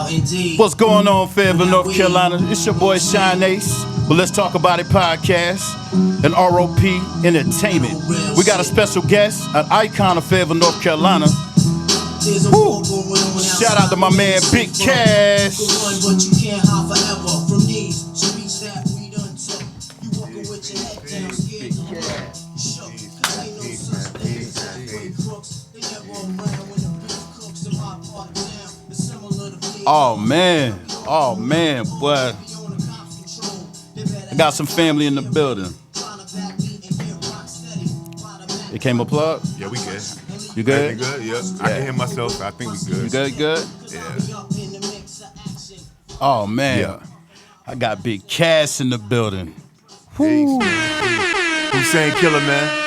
What's going on, Fayetteville, North Carolina? It's your boy Shine Ace. But let's talk about it podcast and ROP Entertainment. We got a special guest, an icon of Fayetteville, North Carolina. Woo. Shout out to my man Big Cas. Oh man, boy. I got some family in the building. It came a plug? Yeah, we good. You good? We good, yep. I can hear myself, so I think we good. You good? Yeah. Oh man. Yeah. I got Big Cas in the building. Peace, man. Hussein Killer, man.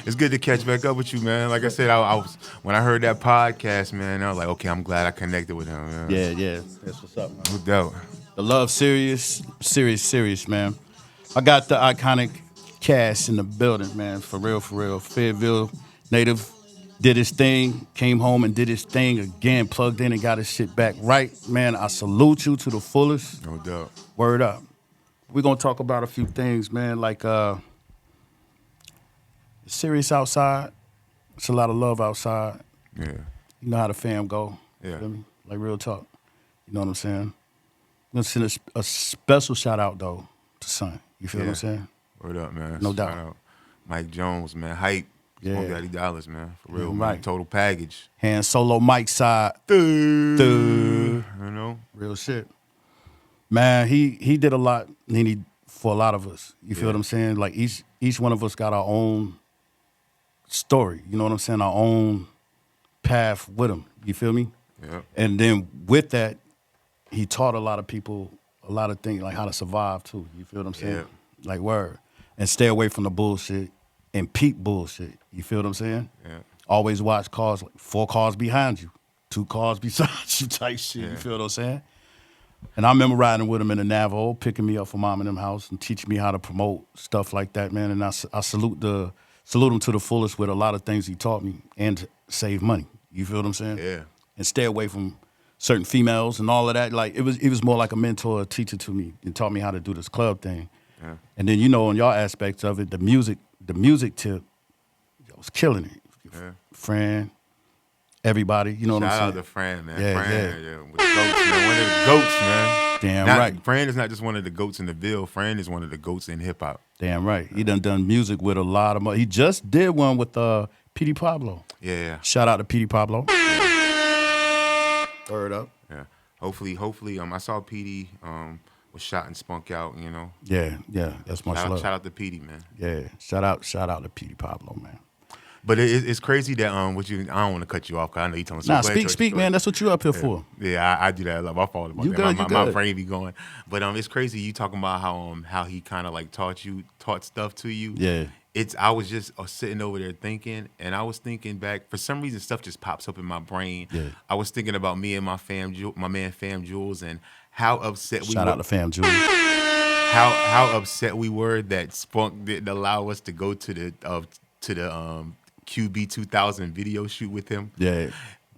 It's good to catch back up with you, man. Like I said, I was when I heard that podcast, man, I was like, okay, I'm glad I connected with him. Man. Yeah. That's what's up, man. No doubt. The love serious, man. I got the iconic Cas in the building, man. For real. Fayetteville native, did his thing, came home and did his thing again, plugged in and got his shit back right. Man, I salute you to the fullest. No doubt. Word up. We're gonna talk about a few things, man, like serious outside. It's a lot of love outside. Yeah. You know how the fam go. Yeah. Feel me? Like real talk. You know what I'm saying? I'm gonna send a special shout out though to Son. You feel what I'm saying? Word up, man. No doubt. Shout out. Mike Jones, man. Hype. Yeah. $40, man. For real, Right. man. Total package. Han Solo Mike side. You know? Real shit. Man, he did a lot for a lot of us. You feel what I'm saying? Like each one of us got our own story. You know what I'm saying? Our own path with him. You feel me? Yeah. And then with that, he taught a lot of people a lot of things, like how to survive too. You feel what I'm saying? Yeah. Like word. And stay away from the bullshit and peep bullshit. You feel what I'm saying? Yeah. Always watch cars, like 4 cars behind you, 2 cars beside you type shit. Yeah. You feel what I'm saying? And I remember riding with him in the Navajo, picking me up from mom and them house and teaching me how to promote stuff like that, man. And I salute him to the fullest with a lot of things he taught me and to save money. You feel what I'm saying? Yeah. And stay away from certain females and all of that. Like it was more like a mentor, a teacher to me, and taught me how to do this club thing. Yeah. And then, you know, on y'all aspects of it, the music tip, I was killing it. Yeah. Fran, everybody, you know what I'm saying? Shout out to Fran, man. Yeah, Fran, with the goats, man. One of the goats, man. Damn Not, right. Fran is not just one of the goats in the Ville. Fran is one of the goats in hip hop. Damn right. He done music with a lot of money. He just did one with P.D. Pablo. Yeah. Shout out to P.D. Pablo. Word up. Yeah. Hopefully, I saw PD was shot and Spunk out, you know. Yeah. That's my Shout out to PD, man. Yeah. Shout out to P.D. Pablo, man. But it's crazy that I don't want to cut you off because I know you telling Nah, speak, man. That's what you up here for. Yeah, I do that a lot. My fault about You that. good, My brain be going. But it's crazy you talking about how he kind of like taught stuff to you. Yeah. I was just sitting over there thinking, and I was thinking back. For some reason, stuff just pops up in my brain. Yeah. I was thinking about me and my man Fam Jules, and how upset we were. Shout out to Fam Jules. How upset we were that Spunk didn't allow us to go to the QB 2000 video shoot with him. Yeah.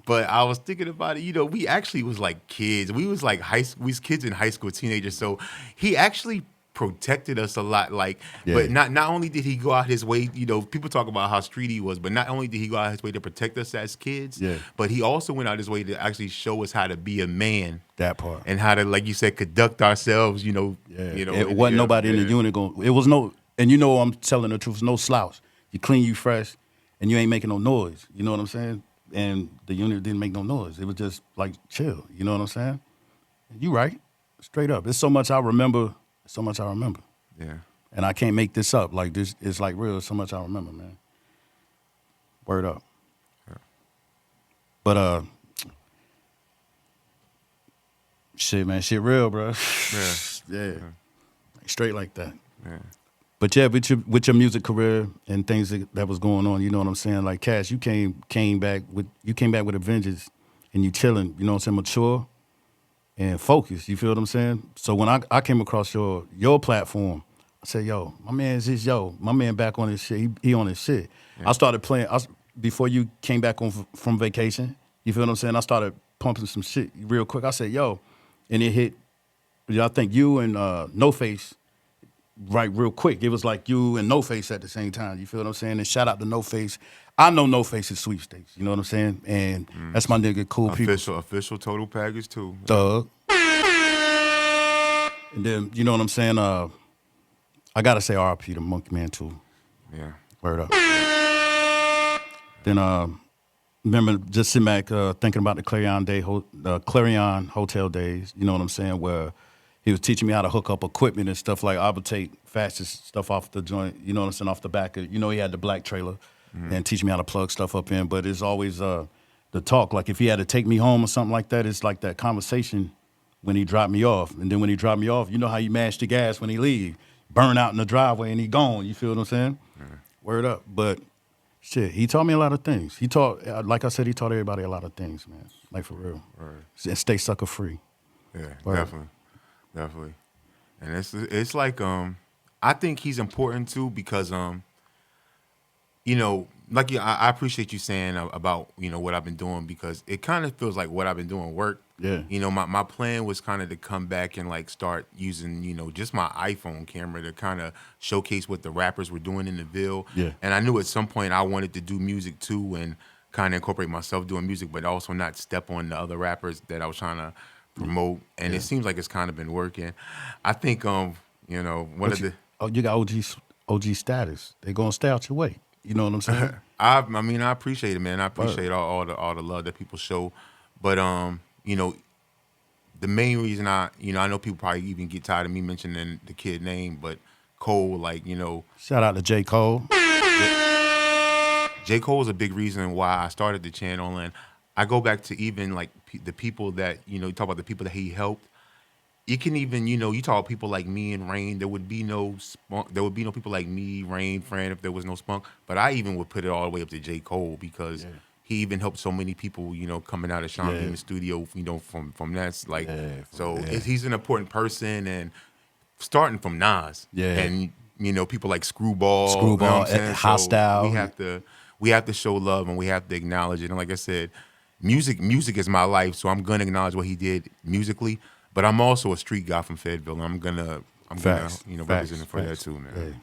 But I was thinking about it, you know, we actually was like kids. We was like we was kids in high school, teenagers. So he actually protected us a lot. Like, but not only did he go out his way, you know, people talk about how street he was, but not only did he go out his way to protect us as kids, but he also went out his way to actually show us how to be a man. That part. And how to, like you said, conduct ourselves, you know. Yeah. You know, it wasn't nobody in the unit it was and you know I'm telling the truth, no slouch. You clean, you fresh, and you ain't making no noise. You know what I'm saying? And the unit didn't make no noise. It was just like chill. You know what I'm saying? You right. Straight up. It's so much I remember. Yeah. And I can't make this up. Like this, it's like real. So much I remember, man. Word up. Yeah. But shit, man, shit real, bro. Yeah. Straight like that. Yeah. But yeah, with your music career and things that was going on, you know what I'm saying? Like Cas, you came back with a vengeance, and you chilling, you know what I'm saying, mature and focused. You feel what I'm saying? So when I came across your platform, I said, yo, my man back on his shit. He on his shit. Yeah. I started playing before you came back from vacation. You feel what I'm saying? I started pumping some shit real quick. I said, yo, and it hit. I think you and No Face, right, real quick. It was like you and No Face at the same time. You feel what I'm saying? And shout out to No Face. I know No Face is sweepstakes. You know what I'm saying? And that's my nigga, cool people. Official total package too. Thug. And then you know what I'm saying? I gotta say R.I.P. to Monkey Man too. Yeah. Word up. Then remember just sitting back thinking about the Clarion Hotel days. You know what I'm saying? Where he was teaching me how to hook up equipment and stuff like I would take fastest stuff off the joint. You know what I'm saying? Off the back of, he had the black trailer and teach me how to plug stuff up in. But it's always the talk. Like if he had to take me home or something like that, it's like that conversation when he dropped me off. And then when he dropped me off, you know how you mash the gas when he leave. Burn out in the driveway and he gone. You feel what I'm saying? Word up. But shit, he taught me a lot of things. He taught, like I said, he taught everybody a lot of things, man. Like for real. Right. And stay sucker free. Yeah, Word. definitely. And it's like I think he's important too because like I appreciate you saying about what I've been doing because it kind of feels like what I've been doing worked. Yeah. My plan was kind of to come back and like start using just my iPhone camera to kind of showcase what the rappers were doing in the Ville. Yeah. And I knew at some point I wanted to do music too and kind of incorporate myself doing music, but also not step on the other rappers that I was trying to promote. And it seems like it's kind of been working. I think one of the you got OG status. They gonna stay out your way. You know what I'm saying? I appreciate it, man. I appreciate all the love that people show, but the main reason I know people probably even get tired of me mentioning the kid name, but Cole, Shout out to J. Cole. J. Cole is a big reason why I started the channel, and I go back to even like the people that you talk about the people that he helped. You can even, you talk about people like me and Rain. There would be no Spunk. There would be no people like me, Rain, Fran, if there was no Spunk. But I even would put it all the way up to J. Cole because he even helped so many people, coming out of Sean Bean's studio, from that. Like, he's an important person and starting from Nas. Yeah. And, people like Screwball. You know what I'm saying? Hostile. So we have to show love and we have to acknowledge it. And like I said, music is my life. So I'm going to acknowledge what he did musically. But I'm also a street guy from Fayetteville. I'm gonna represent him for that too, man.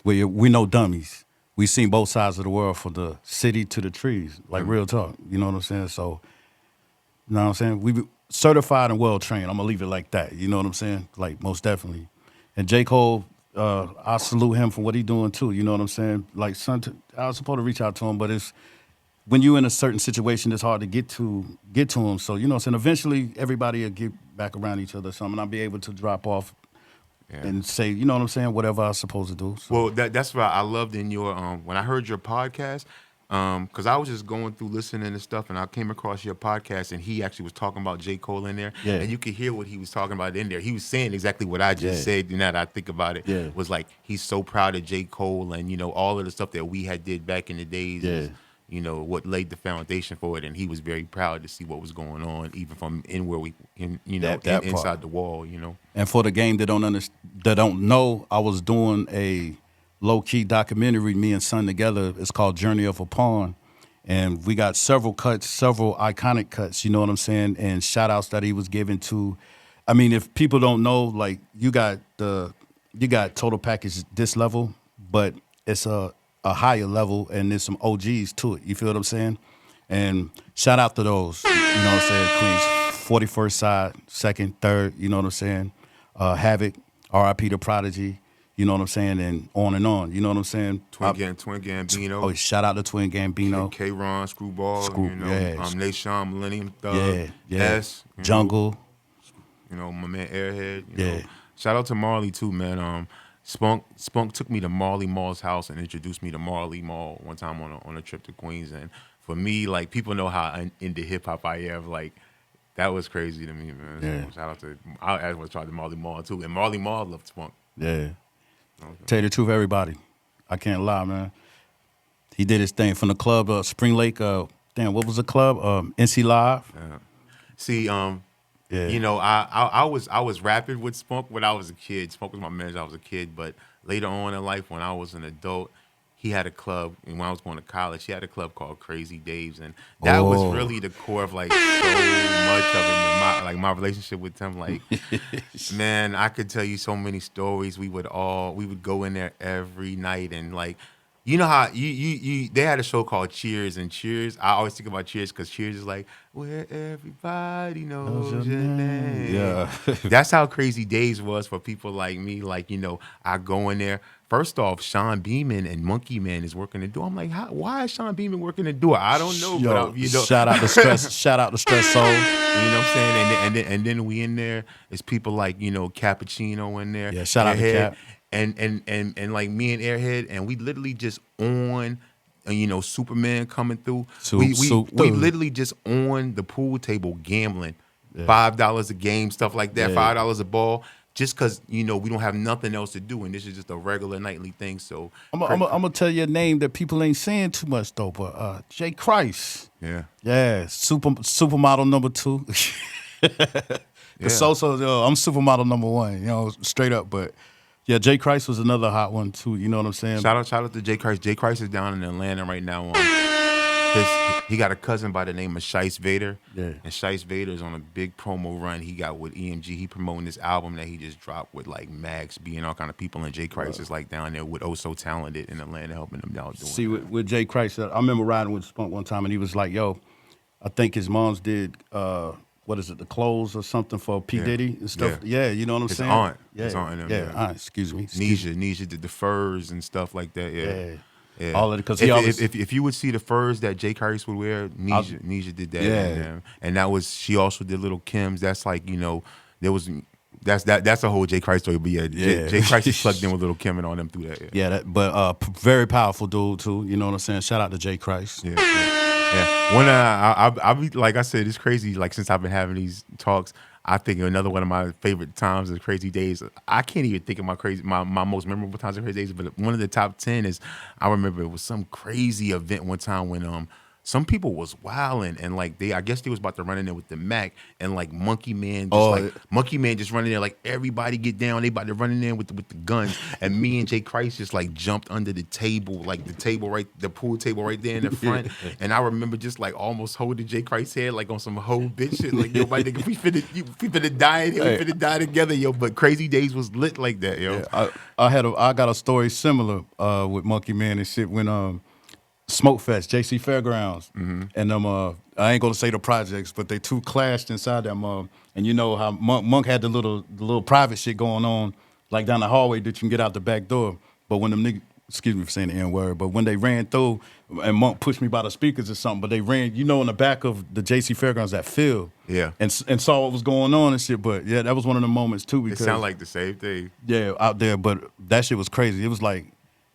Yeah. We know dummies. We seen both sides of the world, from the city to the trees. Like real talk. You know what I'm saying? So, you know what I'm saying? We certified and well trained. I'm gonna leave it like that. You know what I'm saying? Like most definitely. And J. Cole, I salute him for what he doing too. You know what I'm saying? Like I was supposed to reach out to him, but it's when you're in a certain situation, it's hard to get to him. So, you know what I'm saying? Eventually, everybody will get back around each other or something. I'll be able to drop off and say, you know what I'm saying, whatever I was supposed to do. So. Well, that's what I loved in your, when I heard your podcast, because I was just going through listening to stuff, and I came across your podcast, and he actually was talking about J. Cole in there. Yeah. And you could hear what he was talking about in there. He was saying exactly what I just said, and now that I think about it, was like, he's so proud of J. Cole and, all of the stuff that we had did back in the days. Yeah. What laid the foundation for it, and he was very proud to see what was going on, even from inside the wall, And for the game that don't know, I was doing a low key documentary, me and Son together. It's called Journey of a Pawn, and we got several iconic cuts. You know what I'm saying? And shout outs that he was giving to. I mean, if people don't know, like you got total package this level, but it's a higher level, and there's some OGs to it. You feel what I'm saying? And shout out to those. You know what I'm saying? Queens, 41st side, 2nd, 3rd. You know what I'm saying? Havoc, R.I.P. to Prodigy. You know what I'm saying? And on and on. You know what I'm saying? Twin Gambino. Oh, shout out to Twin Gambino. K-Ron, Screwball. Nation, Millennium Thug. Yeah. S. Jungle. My man Airhead. Shout out to Marley too, man. Spunk took me to Marley Marl's house and introduced me to Marley Marl one time on a trip to Queens. And for me, like, people know how into hip hop I am. Like, that was crazy to me, man. Yeah. So shout out to I actually tried to Marley Marl too, and Marley Marl loved Spunk. Yeah. Okay. Tell you the truth, everybody. I can't lie, man. He did his thing from the club, Spring Lake. What was the club? NC Live. Yeah. See, I was rapping with Spunk when I was a kid. Spunk was my manager. I was a kid, but later on in life, when I was an adult, he had a club, and when I was going to college, he had a club called Crazy Dave's, and that was really the core of like so much of it. My relationship with him, like man, I could tell you so many stories. We would go in there every night, and like you know how they had a show called Cheers, and Cheers. I always think about Cheers because Cheers is like where everybody knows your name. Yeah. That's how Crazy Days was for people like me. Like, I go in there. First off, Sean Beeman and Monkey Man is working the door. I'm like, why is Sean Beeman working the door? I don't know. Yo, but shout out to Stress. Shout out to Stress Soul. You know what I'm saying? And then we in there. It's people like Cappuccino in there. Yeah, shout out to Cap. And like me and Airhead, and we literally just on. Superman coming through. We literally just on the pool table gambling, $5 a game, stuff like that, $5 a ball, just because we don't have nothing else to do, and this is just a regular nightly thing. So I'm gonna tell you a name that people ain't saying too much though, but Jay Christ, supermodel number 2. Cause I'm supermodel number 1, straight up, but. Yeah, Jay Christ was another hot one too. You know what I'm saying? Shout out to Jay Christ. Jay Christ is down in Atlanta right now. He got a cousin by the name of Shice Vader. Yeah. And Shice Vader is on a big promo run he got with EMG. He promoting this album that he just dropped with like Max B and all kind of people. And Jay Christ is like down there with Oh So Talented in Atlanta helping them out doing. See, with Jay Christ, I remember riding with Spunk one time and he was like, "Yo, I think his mom's did." What is it, the clothes or something for P. Diddy and stuff? Yeah, you know what I'm saying? His aunt and them. Aunt, excuse me. Nisha did the furs and stuff like that, yeah. All of it, because if you would see the furs that Jay Christ would wear, Nisha did that. And that was, she also did Little Kim's. That's like, there was, that's a whole Jay Christ story, but Jay Christ is plugged in with Little Kim and all them through that. Yeah, but very powerful dude too, you know what I'm saying? Shout out to Jay Christ. Yeah. When I be like I said, it's crazy. Like since I've been having these talks, I think another one of my favorite times is Crazy Days. I can't even think of my most memorable times of Crazy Days, but one of the top 10 is I remember it was some crazy event one time when some people was wilding and like I guess they was about to run in there with the Mac and like Monkey Man just running there like everybody get down, they about to run in there with the guns and me and Jay Christ just like jumped under the table, like the pool table right there in the front. And I remember just like almost holding Jay Christ's head like on some whole bitch shit, like yo, my nigga, we finna die in here, we finna die together, yo. But Crazy Days was lit like that, yo. Yeah, I got a story similar with Monkey Man and shit when Smoke Fest, JC Fairgrounds, and I ain't gonna say the projects, but they two clashed inside them. And you know how Monk had the little private shit going on, like down the hallway that you can get out the back door. But when them niggas, excuse me for saying the N word, but when they ran through, and Monk pushed me by the speakers or something, but they ran, in the back of the JC Fairgrounds, that field, and saw what was going on and shit. But yeah, that was one of the moments too. Because it sounded like the same thing. Yeah, out there, but that shit was crazy. It was like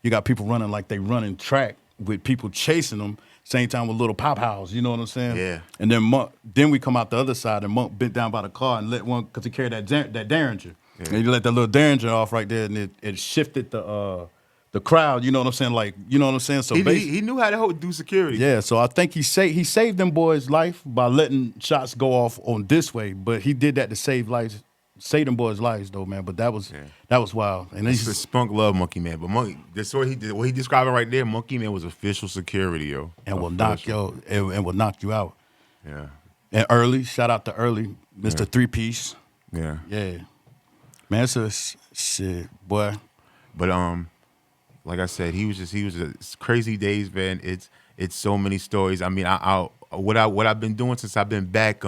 you got people running like they running track, with people chasing them, same time with little pop house, you know what I'm saying? Yeah. And then we come out the other side, and Monk bent down by the car and let one, because he carried that Derringer. Yeah. And he let that little Derringer off right there, and it shifted the crowd, you know what I'm saying? Like, you know what I'm saying? So he knew how to do security. Yeah, so I think he saved them boys' life by letting shots go off on this way, but he did that to save them boys' lives though, man. But that was wild. And the Spunk loved Monkey Man, but the story he did, what he described it right there, Monkey Man was official security, yo, and will knock you out. Yeah. And Early, shout out to Early, Mr. 3-Piece. Yeah. Yeah. Man, it's a shit, boy. But like I said, he was a Crazy Days, man. It's so many stories. I mean, what I've been doing since I've been back,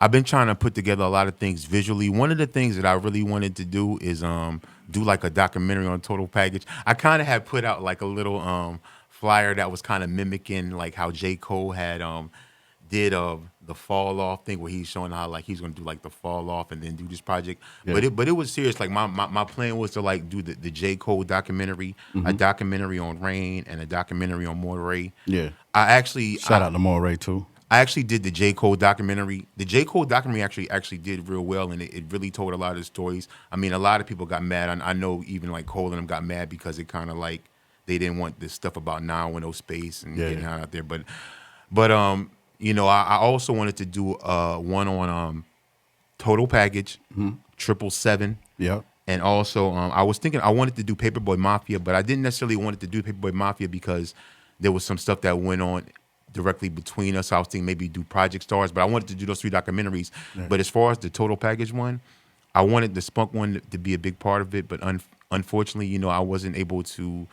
I've been trying to put together a lot of things visually. One of the things that I really wanted to do is do like a documentary on Total Package. I kind of had put out like a little flyer that was kind of mimicking like how J. Cole had did the Fall Off thing, where he's showing how like he's gonna do like the Fall Off and then do this project. Yeah. But it was serious. Like my plan was to like do the J. Cole documentary, a documentary on Rain, and a documentary on Moray. Yeah. Shout out to Moray too. I actually did the J. Cole documentary. The J. Cole documentary actually did real well, and it really told a lot of the stories. I mean, a lot of people got mad. I know even like Cole and them got mad because it kind of like they didn't want this stuff about 910 Space and getting out there. But I also wanted to do one on Total Package, 777. Yeah. And also, I was thinking I wanted to do Paperboy Mafia, but I didn't necessarily want to do Paperboy Mafia because there was some stuff that went on directly between us. I was thinking maybe do Project Stars, but I wanted to do those 3 documentaries. Yeah. But as far as the total package one, I wanted the Spunk one to be a big part of it. But unfortunately, you know, I wasn't able to,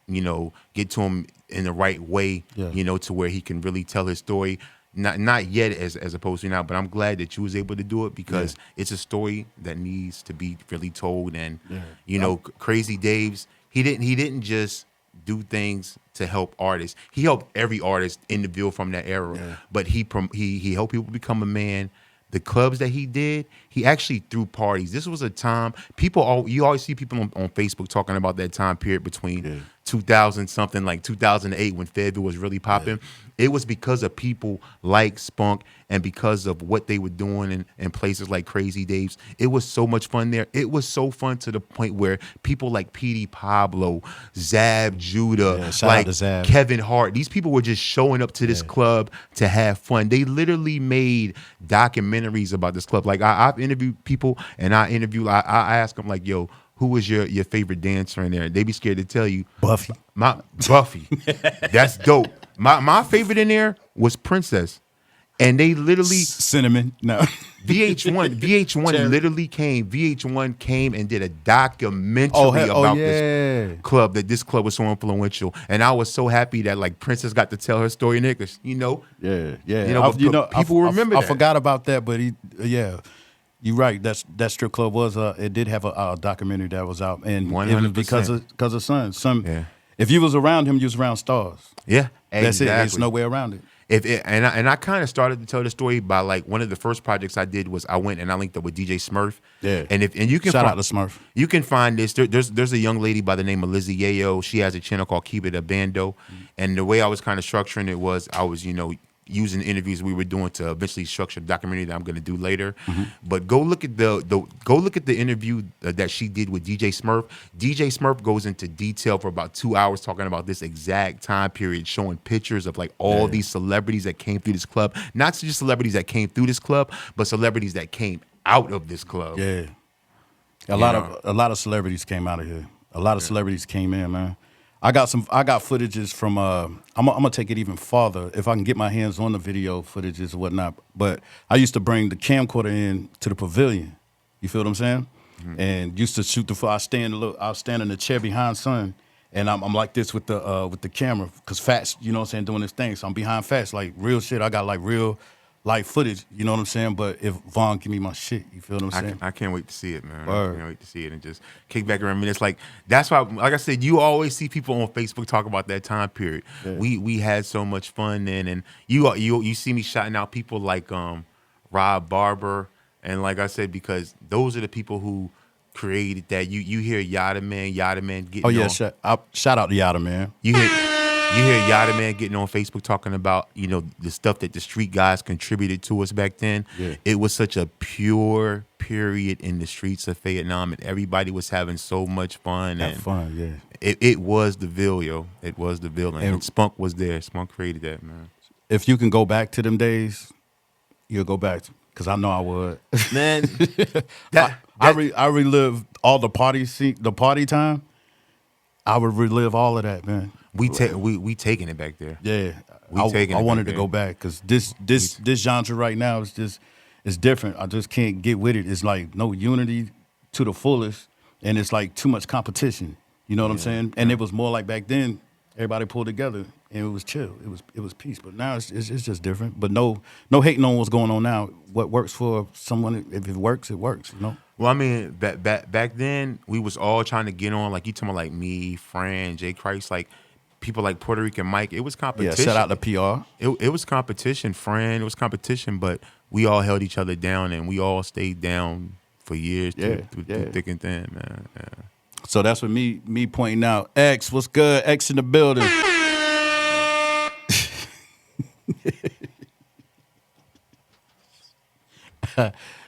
you know, get to him in the right way, you know, to where he can really tell his story. Not yet as opposed to now, but I'm glad that you was able to do it because it's a story that needs to be really told. And you know, Crazy Dave's he didn't just do things to help artists. He helped every artist in the Ville from that era. But he helped people become a man. The clubs that he did, he actually threw parties. This was a time you always see people on Facebook talking about that time period between 2000 something, like 2008 when Fayetteville was really popping. It was because of people like Spunk and because of what they were doing in places like Crazy Dave's. It was so much fun there. It was so fun to the point where people like P.D. Pablo, Zab Judah, like Kevin Hart, these people were just showing up to this club to have fun. They literally made documentaries about this club. Like I've interviewed people and I ask them like, yo, who was your favorite dancer in there? They be scared to tell you. Buffy. Buffy. That's dope. My favorite in there was Princess. And they literally Cinnamon. No. VH1 literally came. VH1 came and did a documentary about this club, that this club was so influential. And I was so happy that like Princess got to tell her story in there because, you know. People remember that. I forgot about that, but you're right. That strip club it did have a documentary that was out, and 100%. It was because of Son. If you was around him, you was around stars. Yeah, that's it. There's no way around it. And I kind of started to tell the story by like one of the first projects I did was I went and I linked up with DJ Smurf. Yeah. And you can shout out to Smurf. You can find this. There's a young lady by the name of Lizzie Yayo. She has a channel called Keep It a Bando. And the way I was kind of structuring it was I was, you know, using interviews we were doing to eventually structure the documentary that I'm going to do later. But go look at the interview that she did with DJ Smurf. DJ Smurf goes into detail for about 2 hours talking about this exact time period, showing pictures of like all these celebrities that came through this club. Not just celebrities that came through this club, but celebrities that came out of this club. Yeah. A lot of celebrities came out of here. A lot of celebrities came in, man. I got footages from I'm gonna take it even farther if I can get my hands on the video footages and whatnot. But I used to bring the camcorder in to the pavilion. You feel what I'm saying? And used to shoot I was standing in the chair behind Son, and I'm like this with the camera because Fats, you know what I'm saying, doing this thing. So I'm behind Fats, like real shit. I got like real life footage, you know what I'm saying? But if Vaughn give me my shit, you feel what I'm saying? I can't wait to see it, man. I can't wait to see it and just kick back around. I mean, it's like, that's why, like I said, you always see people on Facebook talk about that time period. Yeah. We had so much fun then, and you see me shouting out people like Rob Barber, and like I said, because those are the people who created that. You hear Yada Man getting on. Shout out to Yada Man. You hear Yada Man getting on Facebook talking about, you know, the stuff that the street guys contributed to us back then. Yeah. It was such a pure period in the streets of Vietnam, and everybody was having so much fun. It was the Ville, yo. It was the Ville, and Spunk was there. Spunk created that, man. If you can go back to them days, you'll go back, because I know I would. Man, I relive all the party time. I would relive all of that, man. We taking it back there. Yeah, I wanted to go back because this genre right now is different. I just can't get with it. It's like no unity to the fullest, and it's like too much competition. You know what I'm saying? And it was more like back then, everybody pulled together and it was chill. It was peace. But now it's just different. But no hating on what's going on now. What works for someone, if it works, it works. You know. Well, I mean, back then we was all trying to get on. Like you talking about, like me, Fran, Jay Christ, like. People like Puerto Rican Mike, it was competition. Yeah, shout out to PR. It was competition, Fran. It was competition, but we all held each other down, and we all stayed down for years through thick and thin, man. Yeah. So that's what me pointing out. X, what's good? X in the building.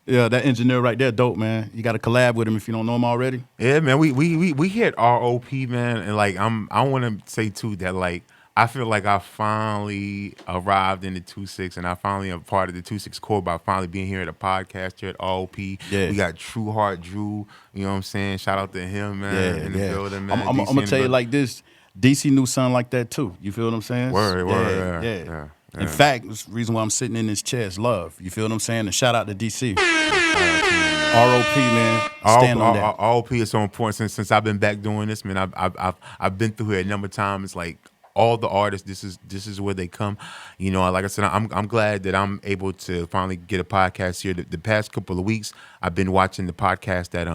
Yeah, that engineer right there, dope, man. You got to collab with him if you don't know him already. Yeah, man. We hit ROP, man, and like I want to say too that like I feel like I finally arrived in the 2-6, and I finally am part of the 2-6 core by finally being here at a podcast here at ROP. Yeah. We got True Heart Drew, you know what I'm saying? Shout out to him, man, in the building, man. I'm DC gonna in tell the you like this. DC knew something like that too. You feel what I'm saying? Word, Yeah. yeah. In fact, it's the reason why I'm sitting in this chair is love. You feel what I'm saying? And shout out to DC. ROP, man. Stand on that. ROP is so important since I've been back doing this, man. I've been through here a number of times. Like all the artists, this is where they come. You know, like I said, I'm glad that I'm able to finally get a podcast here. The past couple of weeks, I've been watching the podcast that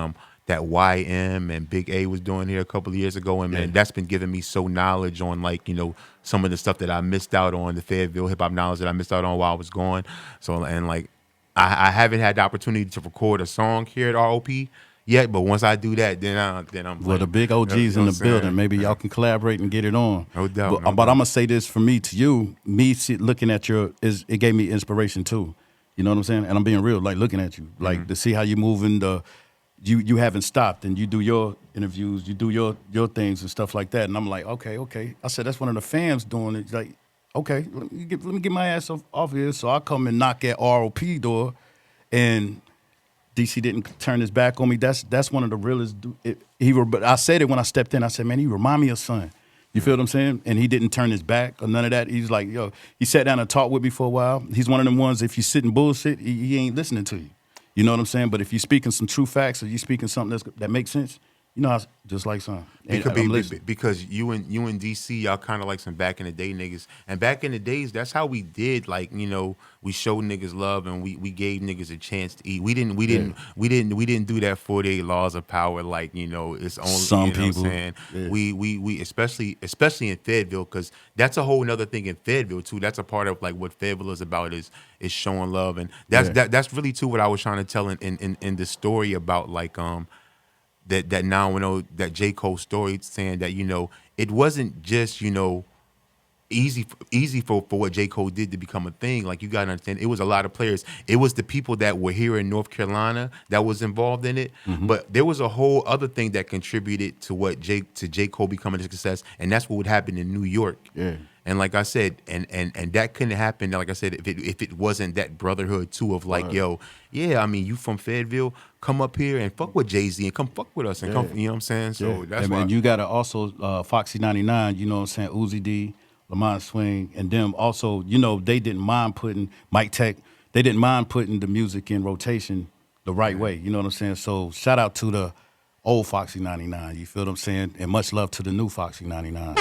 YM and Big A was doing here a couple of years ago, and man, that's been giving me so knowledge on like, you know, some of the stuff that I missed out on, the Fayetteville hip hop knowledge that I missed out on while I was gone. So and like I haven't had the opportunity to record a song here at ROP yet, but once I do that, then I'm well, like, the big OGs in the building. Maybe y'all can collaborate and get it on. No doubt. But I'm gonna say this for me to you. Looking at it gave me inspiration too. You know what I'm saying? And I'm being real, like looking at you, like to see how you moving. You haven't stopped, and you do your interviews, you do your things and stuff like that. And I'm like, okay. I said that's one of the fans doing it. Like, okay, let me get my ass off here. So I come and knock at ROP door, and DC didn't turn his back on me. That's one of the realest. But I said it when I stepped in. I said, man, he remind me of son. You feel what I'm saying? And he didn't turn his back or none of that. He's like, yo, he sat down and talked with me for a while. He's one of them ones, if you sit and bullshit, he ain't listening to you. You know what I'm saying? But if you're speaking some true facts or you're speaking something that makes sense, you know, just like son. Because you and DC, y'all kind of like some back in the day niggas. And back in the days, that's how we did. Like, you know, we showed niggas love and we gave niggas a chance to eat. We didn't do that 48 laws of power. Like, you know, it's only some you know people. What I'm saying? Yeah. We especially in Fayetteville, because that's a whole nother thing in Fayetteville too. That's a part of like what Fayetteville is about is showing love, and that's really too what I was trying to tell in the story about like that now we know that J. Cole story, saying that, you know, it wasn't just, you know, easy for what J. Cole did to become a thing. Like, you gotta understand, it was a lot of players. It was the people that were here in North Carolina that was involved in it. Mm-hmm. But there was a whole other thing that contributed to J. Cole becoming a success, and that's what would happen in New York. Yeah. And like I said, and that couldn't happen, like I said, if it wasn't that brotherhood too of like, yo, yeah, I mean, you from Fayetteville, come up here and fuck with Jay-Z and come fuck with us and come, you know what I'm saying? So that's why. And you gotta also Foxy 99, you know what I'm saying, Uzi D, Lamont Swing, and them also, you know, they didn't mind putting Mike Tech, they didn't mind putting the music in rotation the right way, you know what I'm saying? So shout out to the old Foxy 99, you feel what I'm saying? And much love to the new Foxy 99.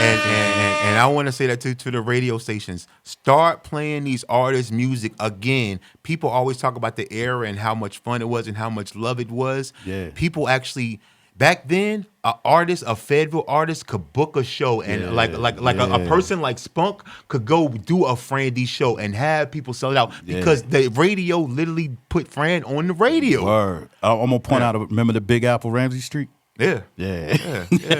And I want to say that to the radio stations. Start playing these artists' music again. People always talk about the era and how much fun it was and how much love it was. Yeah. People actually, back then, a Fayetteville artist could book a show, and a person like Spunk could go do a Frandy show and have people sell it out because the radio literally put Fran on the radio. Word. I'm gonna point out. Remember the Big Apple Ramsey Street? Yeah,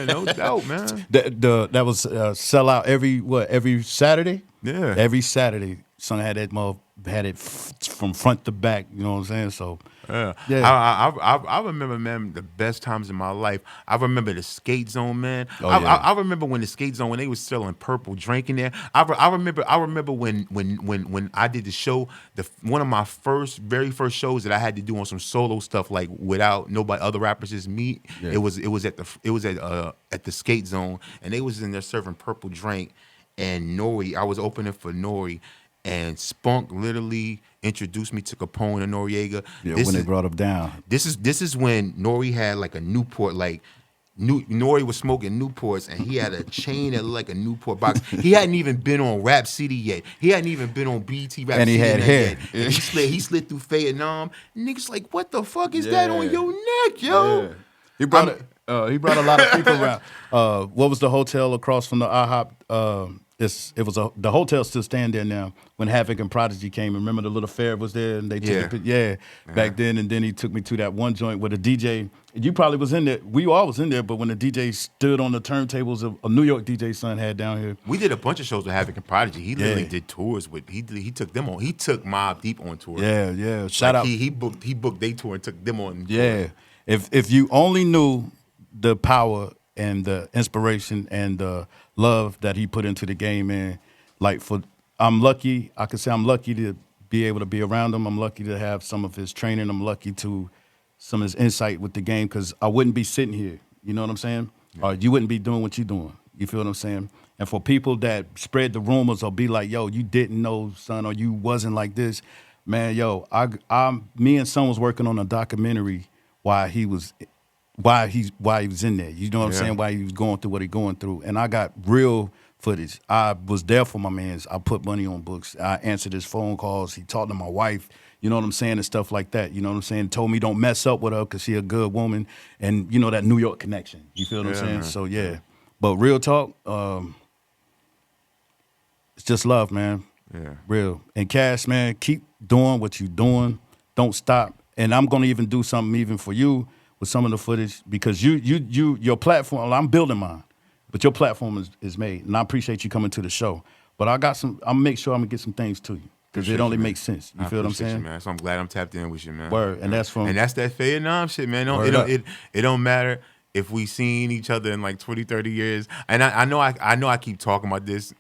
no doubt, man. That was sell out every Saturday. Yeah, every Saturday, son had it from front to back. You know what I'm saying? So yeah. I remember, man, the best times in my life. I remember the Skate Zone, man. I remember when the Skate Zone, when they was selling purple drink in there. I remember when I did the show, one of my very first shows that I had to do on some solo stuff, like without nobody, other rappers, just me. Yeah. It was at the Skate Zone, and they was in there serving purple drink, and Nori, I was opening for Nori, and Spunk literally introduced me to Capone and Noriega. Yeah, when they brought him down. This is when Nori had like a Newport, Nori was smoking Newports, and he had a chain that looked like a Newport box. He hadn't even been on Rap City yet. He hadn't even been on BT Rap City. And he had hair. Yeah. He slid through Vietnam. Niggas like, what the fuck is that on your neck, yo? Yeah. He brought a lot of people around. What was the hotel across from the IHOP? The hotel still stand there now. When Havoc and Prodigy came, remember the little fair was there, and they took back then. And then he took me to that one joint where the DJ. You probably was in there. We all was in there, but when the DJ stood on the turntables, a New York DJ son had down here. We did a bunch of shows with Havoc and Prodigy. He literally did tours with. He took them on. He took Mobb Deep on tour. Yeah. Shout out. He booked their tour and took them on. Yeah. If you only knew the power and the inspiration and the love that he put into the game, man. Like I'm lucky. I could say I'm lucky to be able to be around him. I'm lucky to have some of his training. I'm lucky to some of his insight with the game because I wouldn't be sitting here. You know what I'm saying? Yeah. Or you wouldn't be doing what you're doing. You feel what I'm saying? And for people that spread the rumors or be like, yo, you didn't know, son, or you wasn't like this, man, yo, me and son was working on a documentary why he was in there. You know what I'm saying? Why he was going through what he going through. And I got real footage. I was there for my mans. I put money on books. I answered his phone calls. He talked to my wife. You know what I'm saying? And stuff like that. You know what I'm saying? Told me don't mess up with her because she a good woman. And, you know, that New York connection. You feel what I'm saying? Man. So, yeah. But real talk, it's just love, man. Yeah. Real. And Cass, man, keep doing what you're doing. Don't stop. And I'm going to even do something even for you with some of the footage because your platform, I'm building mine, but your platform is made. And I appreciate you coming to the show. But I'll make sure I'm going to get some things to you. Because it only makes sense. You feel what I'm saying? You, man. So I'm glad I'm tapped in with you, man. Word. And that's that Fayetteville shit, man. It don't matter if we seen each other in like 20, 30 years. And I know I keep talking about this,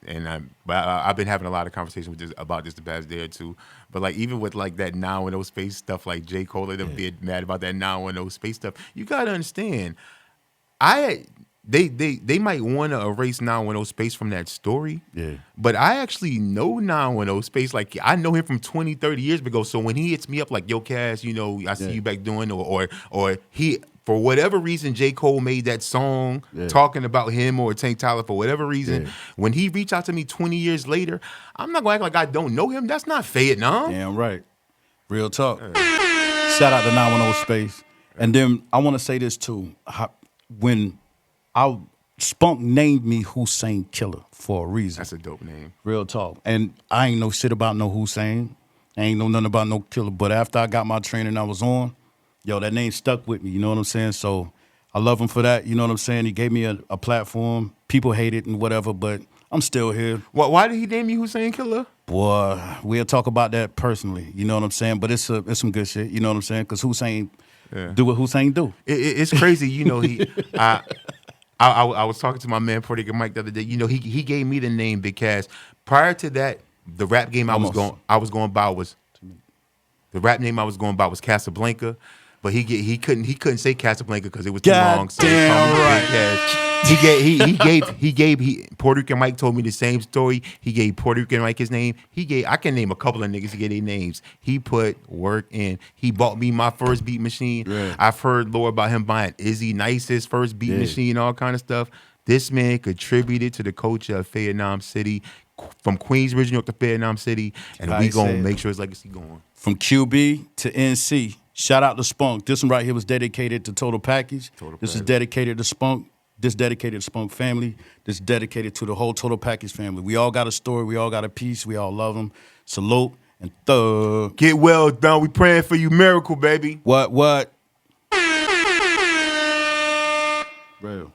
but I've been having a lot of conversations about this the past day or two. But like even with like that Now in No Space stuff, like J. Cole, they'll be mad about that Now in No Space stuff. You gotta understand, They might want to erase Now in No Space from that story. Yeah. But I actually know Now in No Space. Like, I know him from 20, 30 years ago. So when he hits me up like, yo, Cass, you know, I see you back doing, or he, for whatever reason, J. Cole made that song talking about him or Tank Tyler for whatever reason. Yeah. When he reached out to me 20 years later, I'm not going to act like I don't know him. That's not Fayetteville. Damn right. Real talk. Shout out to Now in No Space. And then I want to say this, too. When Spunk named me Hussein Killer for a reason. That's a dope name. Real talk. And I ain't know shit about no Hussein. I ain't know nothing about no killer. But after I got my training I was on, yo, that name stuck with me. You know what I'm saying? So I love him for that. You know what I'm saying? He gave me a platform. People hate it and whatever, but I'm still here. Why did he name you Hussein Killer? Boy, we'll talk about that personally. You know what I'm saying? But it's some good shit. You know what I'm saying? Because Hussein do what Hussein do. It's crazy. You know, I was talking to my man Puerto Rican Mike the other day. You know, he gave me the name Big Cas. Prior to that, the rap game I was going by was Casablanca, but he couldn't say Casablanca because it was too long. So he gave Puerto Rican Mike told me the same story. He gave Puerto Rican Mike his name. I can name a couple of niggas to get their names. He put work in. He bought me my first beat machine. Yeah. I've heard lore about him buying Izzy Nice's first beat machine, all kind of stuff. This man contributed to the culture of Fayetteville City, from Queensbridge, New York to Fayetteville City, and we gonna make sure his legacy going. From QB to NC. Shout out to Spunk. This one right here was dedicated to Total Package. This is dedicated to Spunk. This dedicated to Spunk family. This dedicated to the whole Total Package family. We all got a story. We all got a piece. We all love them. Salute and thug. Get well done. We praying for you. Miracle, baby. What? Real.